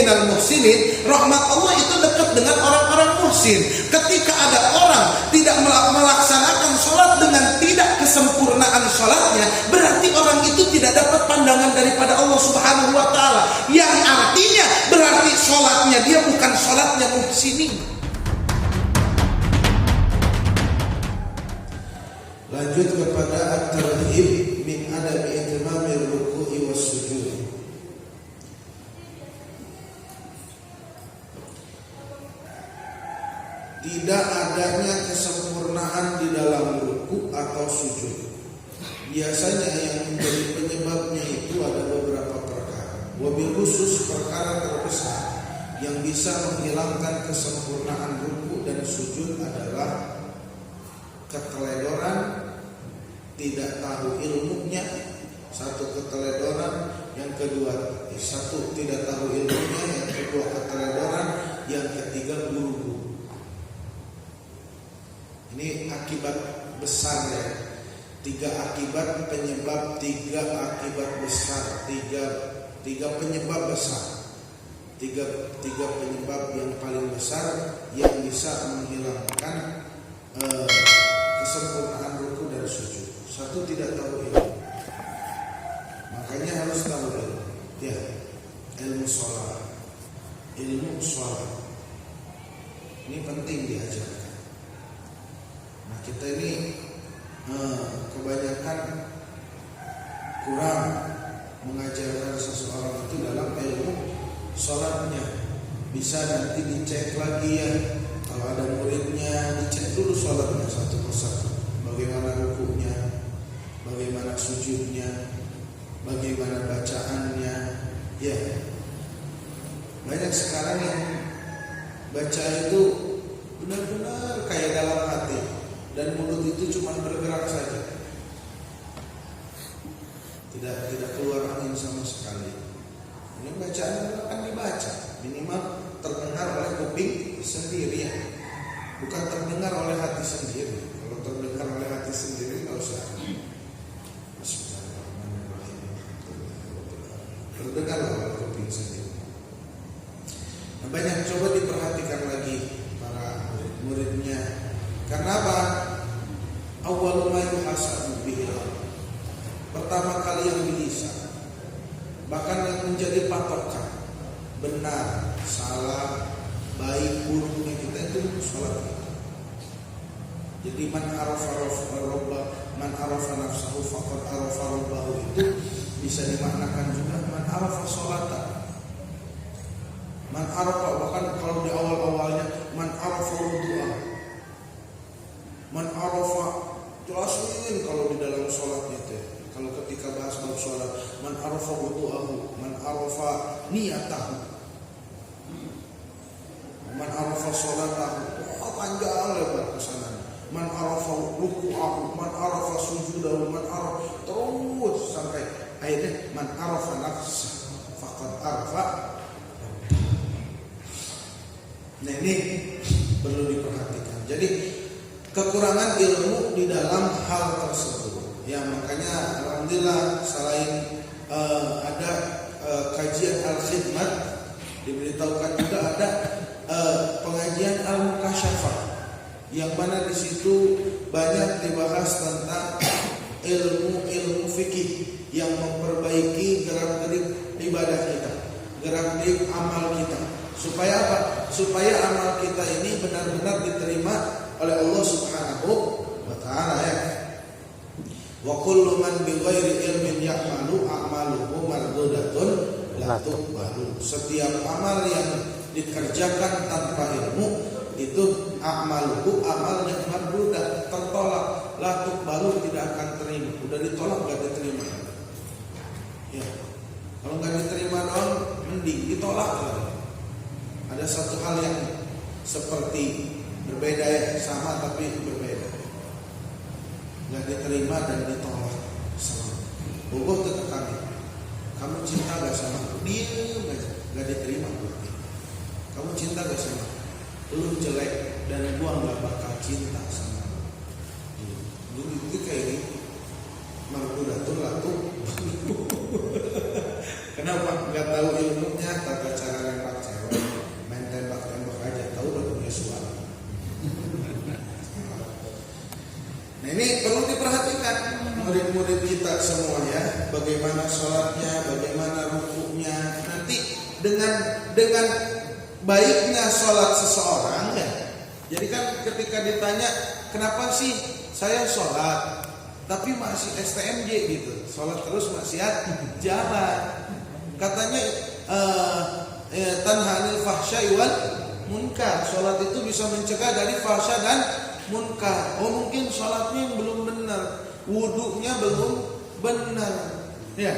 minal muhsinin, rahmat Allah itu dekat dengan orang-orang muhsin. Ketika ada orang tidak melaksanakan sholat dengan tidak kesempurnaan sholatnya, berarti orang itu tidak dapat pandangan daripada Allah Subhanahu wa ta'ala, yang artinya berarti sholatnya dia bukan sholatnya muhsinin. Lanjut kepada at-tarhib min adami itimamir ruku'i was sujud. Tidak adanya kesempurnaan di dalam ruku atau sujud. Biasanya yang menjadi penyebabnya itu ada beberapa perkara. Wabil khusus perkara terbesar yang bisa menghilangkan kesempurnaan ruku dan sujud adalah keteledoran, tidak tahu ilmunya. Satu, keteledoran. Yang kedua, satu, tidak tahu ilmunya. Yang kedua, keteledoran. Yang ketiga, buru-buru. Ini akibat besar ya. Tiga akibat penyebab, tiga akibat besar, tiga penyebab besar, tiga penyebab yang paling besar yang bisa menghilangkan kesempurnaan ruku dan sujud. Satu, tidak tahu ilmu. Makanya harus tahu ilmu. Ya, ilmu sholat, ilmu sholat. Ini penting diajarkan. Nah, kita ini kebanyakan kurang mengajarkan seseorang itu dalam ilmu sholatnya. Bisa nanti dicek lagi ya. Kalau ada muridnya, dicek dulu sholatnya satu persatu. Bagaimana rukunya, bagaimana sujudnya, bagaimana bacaannya. Ya, banyak sekarang yang baca itu benar-benar kayak dalam hati, dan mulut itu cuma bergerak saja, tidak keluar angin sama sekali. Ini bacaan akan dibaca, minimal terdengar oleh kuping sendiri ya, bukan terdengar oleh hati sendiri. Kalau terdengar oleh hati sendiri nggak usah. Terdengar oleh kuping sendiri. Nah, banyak, coba diperhatikan lagi para muridnya. Karena apa? Awwalu ma yuhasabu bihi, pertama kali yang bisa, bahkan yang menjadi patokan benar, salah, baik, buruknya kita itu sholat kita. Jadi man arafa nafsahu faqad arafa rabbahu itu bisa dimaknakan juga man arafa sholata. Man arafa, bahkan kalau di awal-awalnya man arafa wudu'a, man arafa, jelasin kalau di dalam sholatnya itu. Kalau ketika bahas bab sholat, man arafa wudu'ahu, man arafa niyatahu, man arafa sholatahu, panjang lebar kesana. Man arafa ruku'ahu, man arafa sujudahu, man arafa, terus sampai akhirnya man arafa nafsa faqad arafa. Nah, ini perlu diperhatikan. Jadi kekurangan ilmu di dalam hal tersebut. Ya, makanya alhamdulillah selain ada kajian al-khidmat, diberitahukan juga ada pengajian al-mukasyafah, yang mana di situ banyak dibahas tentang ilmu fikih yang memperbaiki gerak-gerik ibadah kita, gerak-gerik amal kita. Supaya apa? Supaya amal kita ini benar-benar diterima oleh Allah Subhanahu wa ta'ala ya. Wa kullu man bighairi ilmin ya'malu a'maluhu mardudatun la tuqbalu. Setiap amal yang dikerjakan tanpa ilmu itu a'maluhu, amalnya mardudah, tertolak, la tuqbalu, tidak akan terima. Udah ditolak enggak diterima. Ya. Kalau enggak diterima dong, mending ditolak lagi. Ada satu hal yang seperti berbeda ya, sama tapi berbeda. Nggak diterima dan ditolak sama. Bogoh tetap kami. Kamu cinta gak sama aku? Diam aja, nggak diterima. Kamu cinta gak sama aku? Lu jelek dan gua nggak bakal cinta sama lu. Dulu itu kayak gitu. Mardudatun latu. Kenapa? Nggak tahu ilmunya, tata cara relaksasi semua ya, bagaimana sholatnya, bagaimana rukuknya. Nanti dengan baiknya sholat seseorang ya. Jadi kan ketika ditanya, kenapa sih saya sholat tapi masih STMJ gitu, sholat terus maksiat jalan. Katanya tanha anil fahsya'i wal munkar. Sholat itu bisa mencegah dari fahsya dan munkar. Oh mungkin sholatnya yang belum benar, wudunya belum benar. Ya.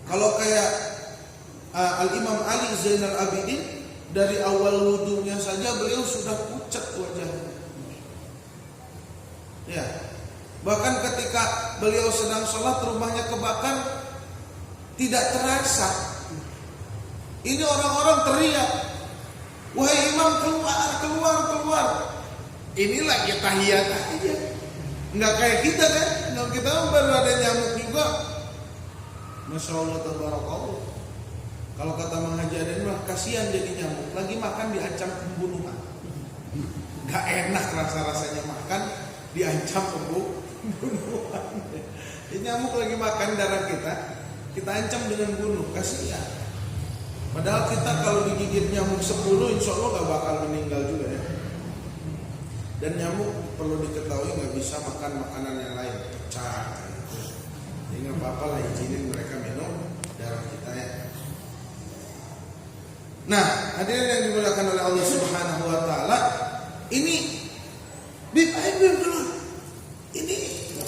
Kalau kayak Al-Imam Ali Zainal Abidin, dari awal wudunya saja beliau sudah pucat wajahnya. Ya. Bahkan ketika beliau sedang sholat rumahnya kebakar, tidak terasa. Ini orang-orang teriak, wahai imam keluar. Ini lagi tahiyat aja. Nggak kayak kita kan. Kalau kita baru ada nyamuk juga, Masya Allah tabarakallah. Kalau kata Mahajaden mah kasihan jadi nyamuk, lagi makan diancam pembunuhan. Nggak enak rasanya makan diancam pembunuhan. Nyamuk lagi makan darah kita ancam dengan bunuh, kasihan. Padahal kita kalau digigit nyamuk 10, insya Allah gak bakal meninggal juga ya. Dan nyamuk perlu diketahui gak bisa makan makanan yang lain, pecah gitu. Jadi gak apa-apa lah, izinin mereka minum darah kita ya. Nah, hadirin yang dimuliakan oleh Allah Subhanahu wa taala, ini ini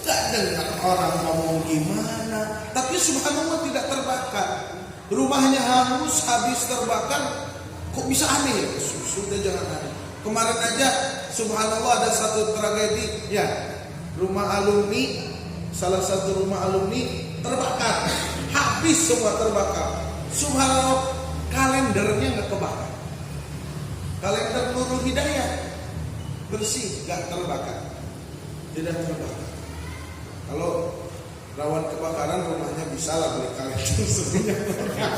gak dengar orang ngomong gimana, tapi subhanallah tidak terbakar. Rumahnya hangus, habis terbakar. Kok bisa aneh ya? Sudah jangan aneh. Kemarin aja subhanallah ada satu tragedi ya. Rumah alumni, salah satu rumah alumni terbakar. Habis semua terbakar. Subhanallah, kalendernya gak kebakar. Kalender Nurul Hidayah bersih, gak terbakar. Tidak terbakar. Kalau rawan kebakaran rumahnya bisa lah beli kalender sebenarnya.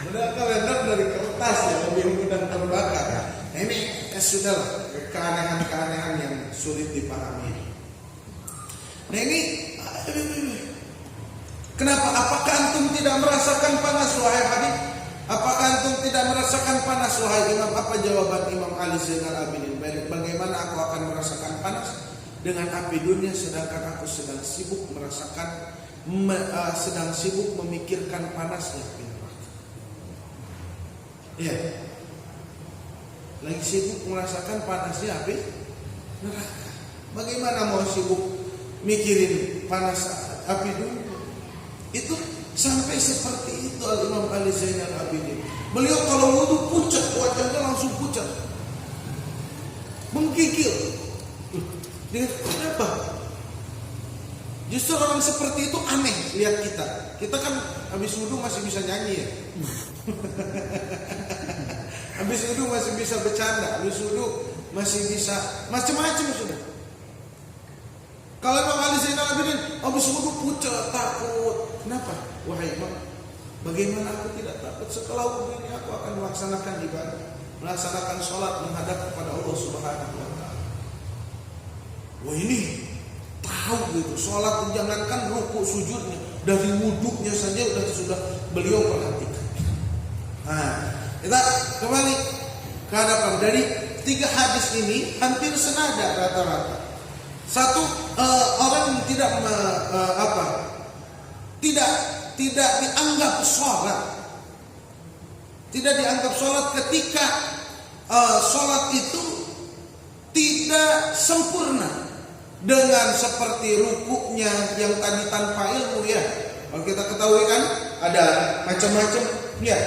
Udah kalender dari kertas ya, lebih mudah terbakar. Nah, ini sudahlah keanehan-keanehan yang sulit dipahami. Nah ini kenapa? Apakah antum tidak merasakan panas wahai Habib? Apakah antum tidak merasakan panas wahai Imam? Apa jawaban Imam Ali Zainal Abidin? Bagaimana aku akan merasakan panas dengan api dunia sedangkan aku sedang sibuk merasakan sedang sibuk memikirkan panasnya api neraka. Iya. Lagi sibuk merasakan panasnya api neraka. Bagaimana mau sibuk mikirin panas api dunia? Itu sampai seperti itu Al-Imam Ali Zainal Abidin. Beliau kalau wudu pucat, wajahnya langsung pucat, menggigil. Dengan kenapa? Justru orang seperti itu aneh lihat kita. Kita kan habis wudu masih bisa nyanyi ya. Habis wudu masih bisa bercanda, habis wudu masih bisa macam-macam sudah. Kalau Imam Ali Zainal Abidin habis wudu pucat, takut. Kenapa? Wahai Imam, bagaimana aku tidak takut? Setelah wudu ini aku akan melaksanakan ibadah, melaksanakan sholat menghadap kepada Allah Subhanahu wa taala. Wah ini tahu gitu, sholat jangankan ruku sujudnya, dari wudunya saja sudah beliau perhatikan. Nah, kita kembali ke hadapan. Dari 3 hadis ini hampir senada rata-rata. Satu, orang tidak dianggap sholat, tidak dianggap sholat ketika sholat itu tidak sempurna dengan seperti rukuknya yang tadi tanpa ilmu ya. Kalau kita ketahui kan ada macam-macam ya,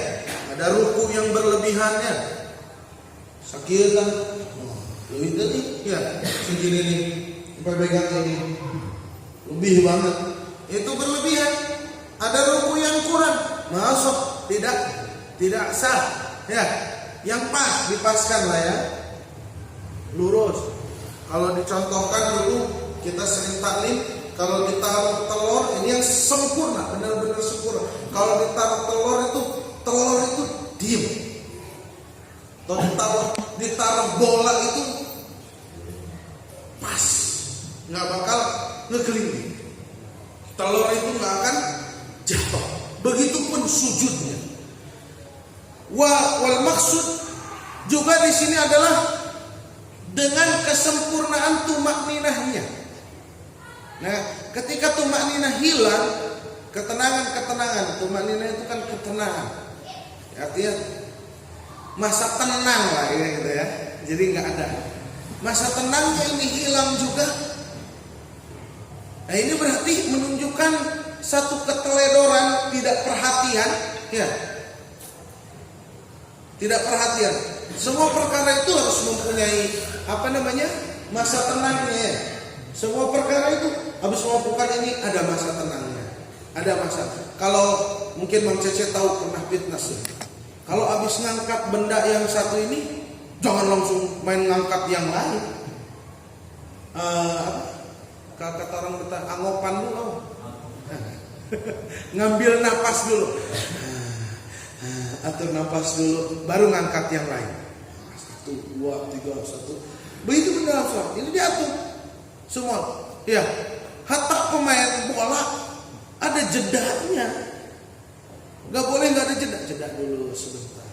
ada ruku yang berlebihannya, sakitan, lebih tadi ya segini nih, pegang ini lebih banget, itu berlebihan. Ada ruku yang kurang, masuk tidak sah ya. Yang pas dipaskan lah ya, lurus. Kalau dicontohkan dulu kita sering taklim, kalau ditaruh telur ini yang sempurna, benar-benar sempurna. Kalau ditaruh telur itu diem. Atau ditaruh bola itu nggak bakal ngekelingking. Telur itu nggak akan jatuh. Begitupun sujudnya. Wal maksud juga di sini adalah dengan kesempurnaan tumakninahnya. Nah, ketika tumakninah hilang, ketenangan. Tumakninah itu kan ketenangan. Artinya masa tenang lah ya gitu ya. Jadi nggak ada. Masa tenangnya ini hilang juga. Nah, ini berarti menunjukkan satu keteledoran, tidak perhatian, ya. Tidak perhatian. Semua perkara itu harus mempunyai masa tenangnya. Semua perkara itu habis melakukan ini ada masa tenangnya. Ada masa. Kalau mungkin Bang Cece tahu pernah fitness ya. Kalau habis ngangkat benda yang satu ini, jangan langsung main ngangkat yang lain. Kata orang kita angopan dulu. Ngambil napas dulu. Atur napas dulu, baru ngangkat yang lain. 1, 2, 3, 1. Begitu dalam sholat. Ini diatur semua. Ya, hatta pemain bola ada jedanya. Gak boleh nggak ada jeda. Jeda dulu sebentar.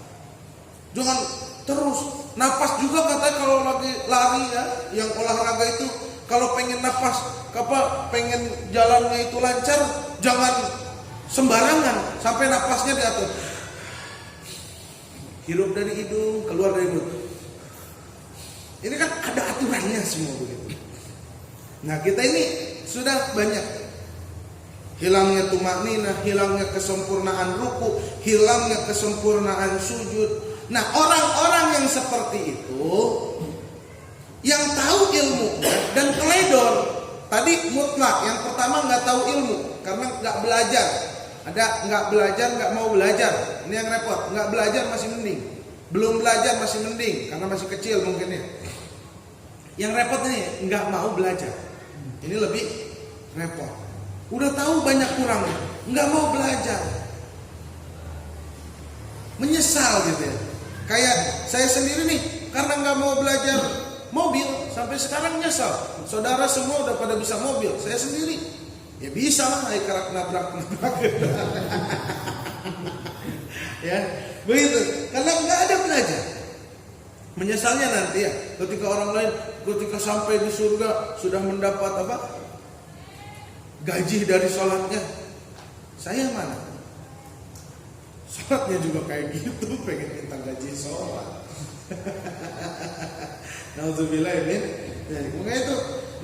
Jangan terus. Napas juga katanya kalau lagi lari ya, yang olahraga itu kalau pengen napas, pengen jalannya itu lancar, jangan sembarangan sampai napasnya diatur. Hirup dari hidung, keluar dari mulut. Ini kan ada aturannya semua begitu. Nah, kita ini sudah banyak hilangnya tumakninah, hilangnya kesempurnaan ruku, hilangnya kesempurnaan sujud. Nah, orang-orang yang seperti itu yang tahu ilmu dan teledor, tadi mutlak. Yang pertama nggak tahu ilmu karena nggak belajar. Ada nggak belajar, nggak mau belajar. Ini yang repot. Nggak belajar masih mending. Belum belajar masih mending karena masih kecil mungkin ya. Yang repot ini nggak mau belajar. Ini lebih repot. Udah tahu banyak kurangnya, nggak mau belajar. Menyesal gitu ya. Kayak saya sendiri nih, karena nggak mau belajar mobil sampai sekarang nyesal. Saudara semua udah pada bisa mobil, saya sendiri ya bisa lah, kayak nabrak. Ya, begitu. Karena nggak ada belajar. Menyesalnya nanti ya, ketika orang lain, ketika sampai di surga sudah mendapat gaji dari sholatnya, saya mana? Sholatnya juga kayak gitu, pengen minta gaji sholat. Nauzubillah min. Makanya itu.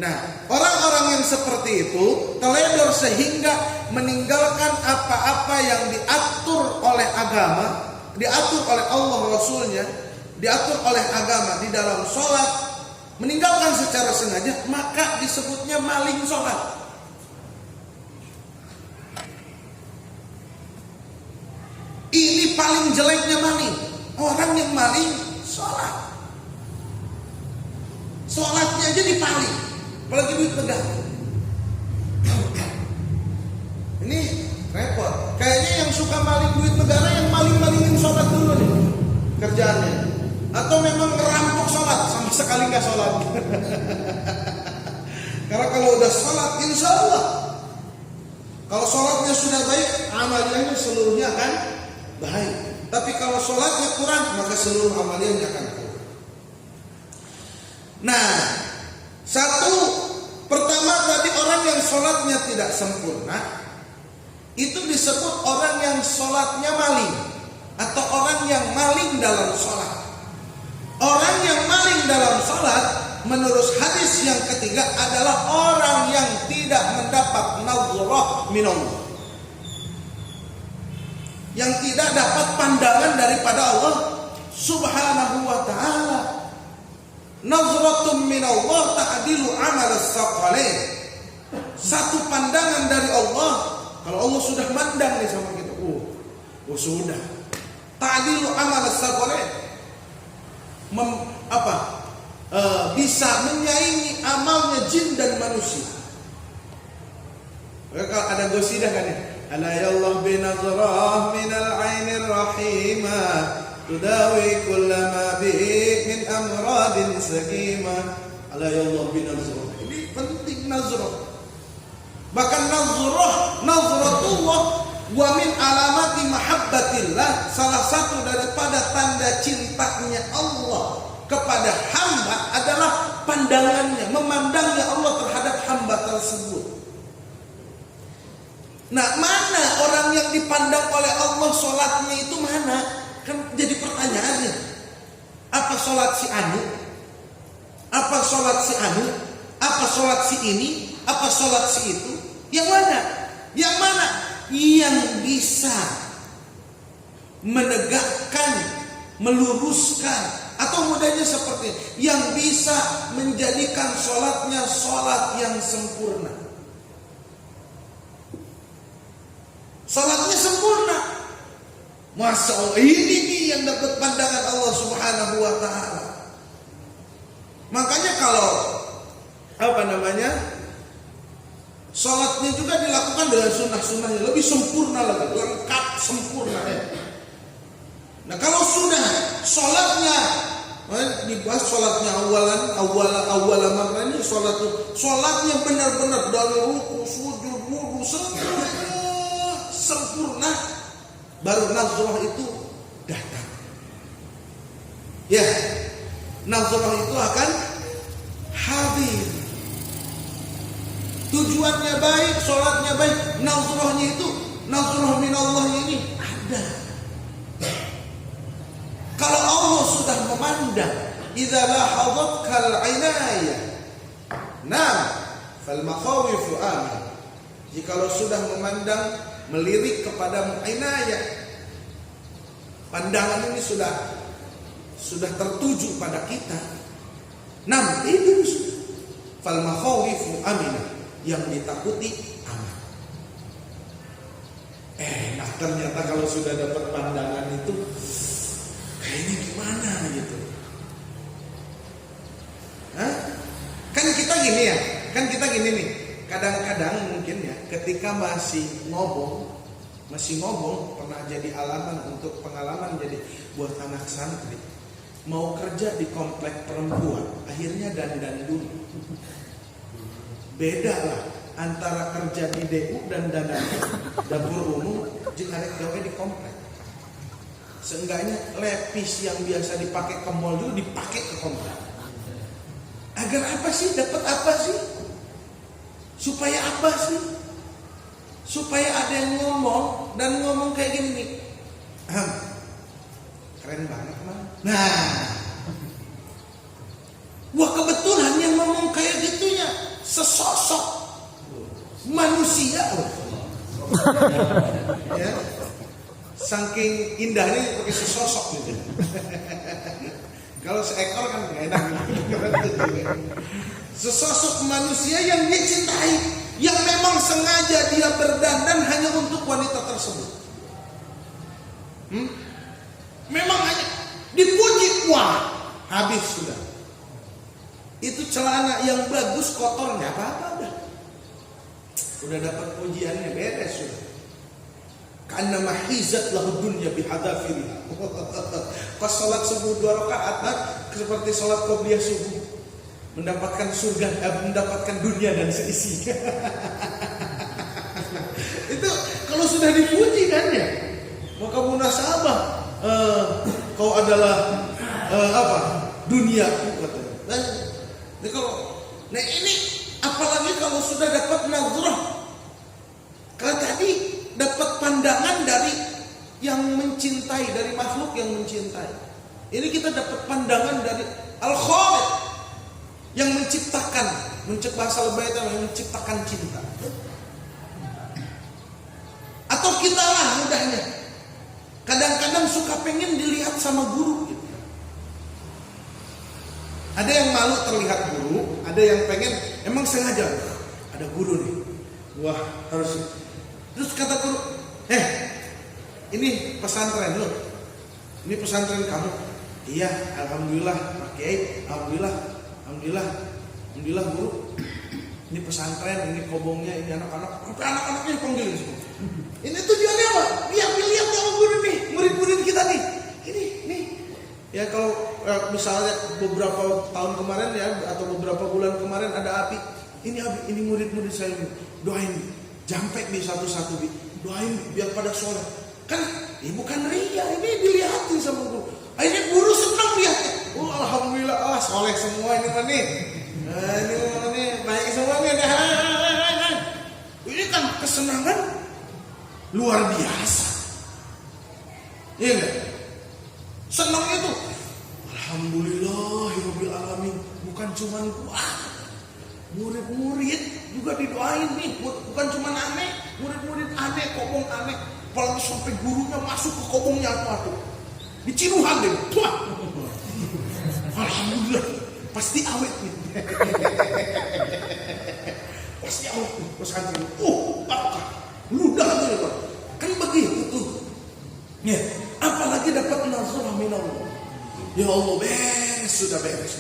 Nah, orang-orang yang seperti itu teledor sehingga meninggalkan apa-apa yang diatur oleh agama, diatur oleh Allah Rasulnya, diatur oleh agama di dalam sholat, meninggalkan secara sengaja, maka disebutnya maling sholat. Ini paling jeleknya maling. Orang yang maling sholat. Sholatnya aja dipaling, apalagi duit negara. Ini repot. Kayaknya yang suka maling duit negara yang maling-malingin sholat dulu nih kerjaannya. Atau memang ngerampok sholat sama sekali nggak sholat. Karena kalau udah sholat, insya Allah, kalau sholatnya sudah baik, amalnya seluruhnya akan baik. Tapi kalau sholatnya kurang, maka seluruh amalnya akan kurang. Nah, satu pertama tadi orang yang sholatnya tidak sempurna, itu disebut orang yang sholatnya maling, atau orang yang maling dalam sholat. Orang yang maling dalam sholat, menurut hadis yang ketiga adalah orang yang tidak mendapat nazarah minallah, yang tidak dapat pandangan daripada Allah Subhanahu wa ta'ala. Nazratun minallah ta'dilu amal as-saqalain. Satu pandangan dari Allah. Kalau Allah sudah mandang nih sama kita, sudah. Ta'dilu amal as-saqalain. Bisa menyaingi amalnya jin dan manusia. Kalau ada gosidah kan ya, ala yallah binazrah minal ainir rahimah tudawi kullama bihi min amradin sakimah. Ala yallah binazrah. Ini penting. nazroh. Bahkan nazratullah wa min alamati mahabbatillah, salah satu daripada tanda cintanya Allah kepada hamba adalah pandangannya, memandangnya Allah terhadap hamba tersebut. Nah, mana orang yang dipandang oleh Allah sholatnya itu mana? Kan jadi pertanyaannya. Apa sholat si Anu? Apa sholat si Anu? Apa sholat si ini? Apa sholat si itu? Yang mana? Yang mana? Yang bisa menegakkan, meluruskan, atau mudahnya seperti yang bisa menjadikan sholatnya sholat yang sempurna. Sholatnya sempurna. Masya Allah, ini nih yang dapat pandangan Allah Subhanahu wa ta'ala. Makanya kalau sholatnya juga dilakukan dengan sunnah-sunnahnya, lebih sempurna lagi, lengkap sempurna ya. Nah, kalau sudah sholatnya dibahas sholatnya awal marah ini sholatnya benar-benar dari ruku, sujud, wudu sempurna, baru nazroh itu datang. Ya, nazroh itu akan hadir. Tujuannya baik, sholatnya baik, nazrohnya itu, nazroh minallah ini ada. Kalau Allah sudah memandang, idza lahadatkal inayah, nam fal makhawifu amin. Jikalau sudah memandang, melirik kepada inayah, pandangan ini sudah tertuju pada kita. Nam itu fal makhawifu amin, yang ditakuti aman. Nah ternyata kalau sudah dapat pandangan itu kayaknya gimana gitu. Kan kita gini nih. Kadang-kadang mungkin ya, ketika masih ngobong pernah jadi pengalaman jadi buat anak santri. Mau kerja di komplek perempuan, akhirnya dandan dulu. Beda lah antara kerja di DU dan dandan dapur umum jika gawe di komplek. Seenggaknya lepis yang biasa dipakai ke mall dulu dipakai ke komplek. Agar apa sih? Dapat apa sih? Supaya apa sih? Supaya ada yang ngomong kayak gini nih. Keren banget man. Nah, wah kebetulan yang ngomong kayak gitunya sesosok manusia. Ya. Saking indahnya pakai sesosok gitu. Kalau seekor kan gak enak gitu. Sesosok manusia yang dia cintai, yang memang sengaja dia berdandan hanya untuk wanita tersebut. Memang hanya dipuji, wah habis sudah. Itu celana yang bagus kotornya apa-apa udah dapat pujiannya beres sudah. Karena mahizat lahu dunya bihadafiriha. Pas sholat subuh 2 rakaat seperti sholat qobliyah subuh, mendapatkan surga, mendapatkan dunia dan seisi. Itu kalau sudah dipuji kan ya, maka munasabah kau adalah duniaku katanya. Nah ini apalagi kalau sudah dapat nazrah. Kalau tadi dapat pandangan dari yang mencintai, dari makhluk yang mencintai. Ini kita dapat pandangan dari Al-Khaliq yang menciptakan, bahasa lebay itu yang menciptakan cinta. Atau kita lah mudahnya, kadang-kadang suka pengen dilihat sama guru gitu. Ada yang malu terlihat guru, ada yang pengen emang sengaja ada guru nih. Wah, harus. Terus kata guru, ini pesantren lo. Ini pesantren kamu. Iya, alhamdulillah Pak Kiai, alhamdulillah guru. Ini pesantren, ini kobongnya, ini anak-anak, sampai anak-anaknya panggilin semua. Ini tujuannya apa? Biar dilihat sama guru nih, murid-murid kita nih. Ini. Ya kalau misalnya beberapa tahun kemarin ya, atau beberapa bulan kemarin ada api, ini murid-murid saya doain jampe bi satu-satu bi, doain biar pada sholat. Kan bukan ria, ini dilihatin sama guru. Akhirnya guru senang lihatnya. Oh alhamdulillah, soleh semua ini mah nih. Ini mah nih baik semua nih. Ini kan kesenangan luar biasa. Iya enggak? Senang itu. Alhamdulillahirabbil alamin. Bukan cuma gua. Murid-murid juga didoain nih. Bukan cuma aneh, murid-murid aneh, kobong aneh. Apalagi sampai gurunya masuk ke kobongnya apa tuh? Diciruhan deh. Wah. Alhamdulillah. Pasti awet nih. Pasti awet nih. Pesantren. Apakah? Ludah tuh ya, Pak. Kan begitu tuh. Ya, apalagi dapat nazarah minallah. Ya Allah, sudah beres.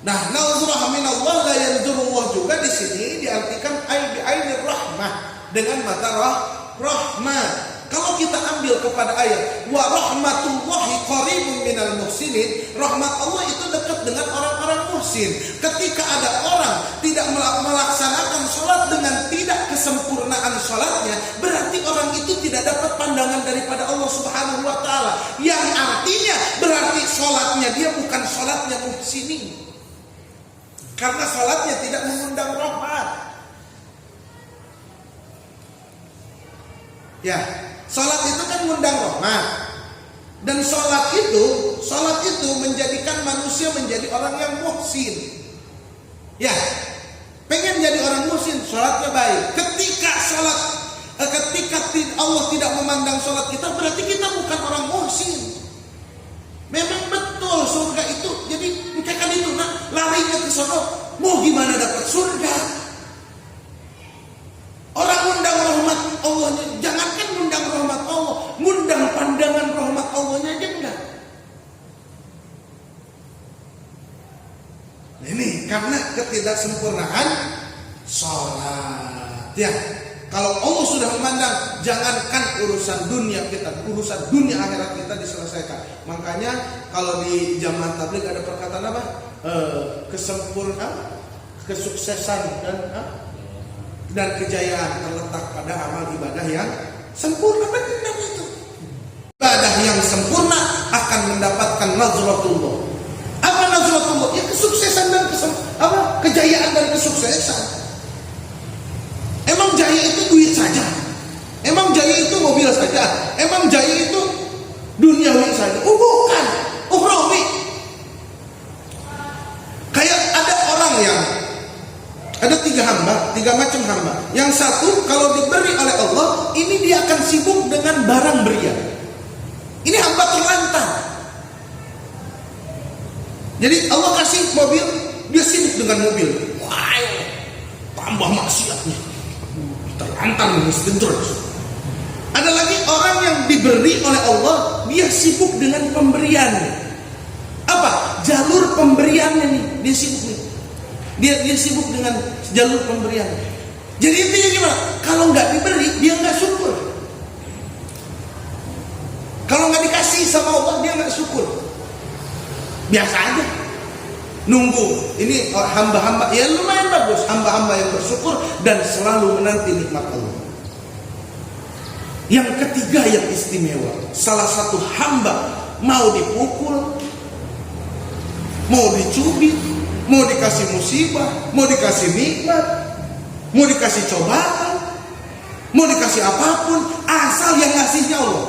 Nah, nazarah minallah la yanzurullah juga di sini diartikan bi ainir rahmah, dengan mata rahmah. Kalau kita ambil kepada ayat wa rahmatullahi qaribun minal muhsinin, rahmat Allah itu dekat dengan orang-orang muhsin. Ketika ada orang tidak melaksanakan sholat dengan tidak kesempurnaan sholatnya, berarti orang itu tidak dapat pandangan daripada Allah Subhanahu wa taala. Yang artinya berarti sholatnya dia bukan sholatnya muhsinin. Karena sholatnya tidak mengundang rahmat. Ya, sholat itu kan mengundang rahmat. Dan sholat itu menjadikan manusia menjadi orang yang muhsin. Ya, pengen jadi orang muhsin, sholatnya baik. Ketika Allah tidak memandang sholat kita, berarti kita bukan orang muhsin. Memang betul surga itu. Jadi kan itu, larinya ke sono. Mau gimana dapat surga? Orang ngundang rahmat Allahnya, jangankan ngundang rahmat Allah, ngundang pandangan rahmat Allahnya aja enggak. Nah, ini karena ketidaksempurnaan sholat. Ya, kalau Allah sudah memandang, jangankan urusan dunia kita, urusan dunia akhirat kita diselesaikan. Makanya kalau di jamaah tabligh ada perkataan apa? Kesempurnaan, kesuksesan dan kejayaan terletak pada amal ibadah yang sempurna. Benar itu. Ibadah yang sempurna akan mendapatkan nazratullah. Apa nazratullah? Ya kesuksesan dan kejayaan dan kesuksesan. Emang jaya itu duit saja? Emang jaya itu mobil saja? Emang jaya itu duniawi saja? Bukan. Ukhrawi. Kayak ada orang yang ada tiga macam hamba. Yang satu kalau diberi oleh Allah, ini dia akan sibuk dengan barang berlian. Ini hamba terlantar. Jadi Allah kasih mobil, dia sibuk dengan mobil. Wah, tambah maksiatnya. Terlantar mesti terus. Ada lagi orang yang diberi oleh Allah, dia sibuk dengan pemberian. Apa? Jalur pemberiannya nih, dia sibuk nih. Dia sibuk dengan jalur pemberian. Jadi intinya gimana? Kalau nggak diberi, dia nggak syukur. Kalau nggak dikasih sama Allah, dia nggak syukur. Biasa aja. Nunggu. Ini hamba-hamba ya lumayan bagus. Hamba-hamba yang bersyukur dan selalu menanti nikmat Allah. Yang ketiga yang istimewa, salah satu hamba mau dipukul, mau dicubit, mau dikasih musibah, mau dikasih nikmat, mau dikasih cobaan, mau dikasih apapun, asal yang ngasihnya Allah.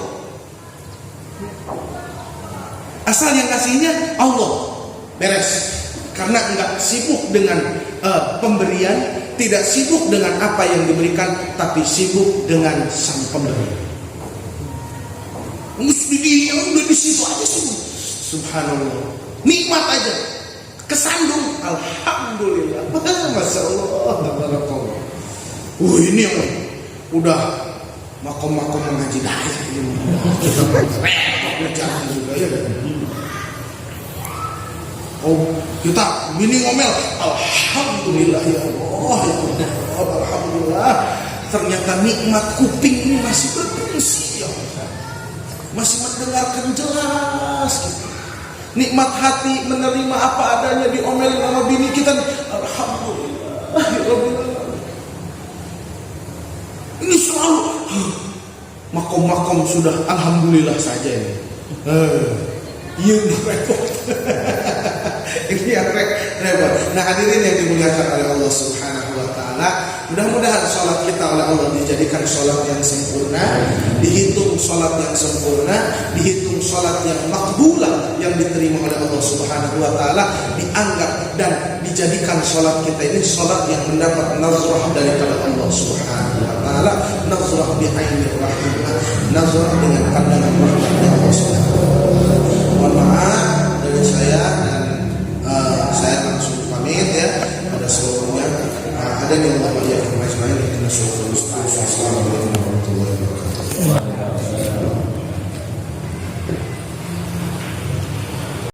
Asal yang ngasihnya Allah. Beres. Karena enggak sibuk dengan pemberian, tidak sibuk dengan apa yang diberikan, tapi sibuk dengan sang pemberi. Mesti dia udah di situ aja semua. Subhanallah. Nikmat aja. Kesandung, alhamdulillah. Masya Allah. Ini yang udah makom-makom mengaji daya ini. Repot juga ya. Oh, kita bini ngomel, alhamdulillah ya Allah, ya Allah, alhamdulillah. Ternyata nikmat kuping ini masih berfungsi ya. Masih mendengarkan jelas gitu. Nikmat hati menerima apa adanya, diomelin sama bini kita, alhamdulillah. makom-makom sudah alhamdulillah saja ini. Iya repot. Ini yang repot. Nah hadirin yang dimuliakan oleh Allah Subhanahu wa taala, mudah-mudahan sholat kita oleh Allah dijadikan sholat yang sempurna, dihitung sholat yang sempurna, dihitung sholat yang makbulah, yang diterima oleh Allah Subhanahu wa taala, dianggap dan dijadikan sholat kita ini sholat yang mendapat nazrah daripada Allah Subhanahu wa taala, nazrah bi'ainir rahimah, nazrah dengan pandangan rahmatnya Allah Subhanahu wa taala. Mohon maaf dari saya, dan saya langsung pamit ya pada seluruhnya. Ada yang mau belajar kemajuan ini, Assalamualaikum warahmatullahi wabarakatuh.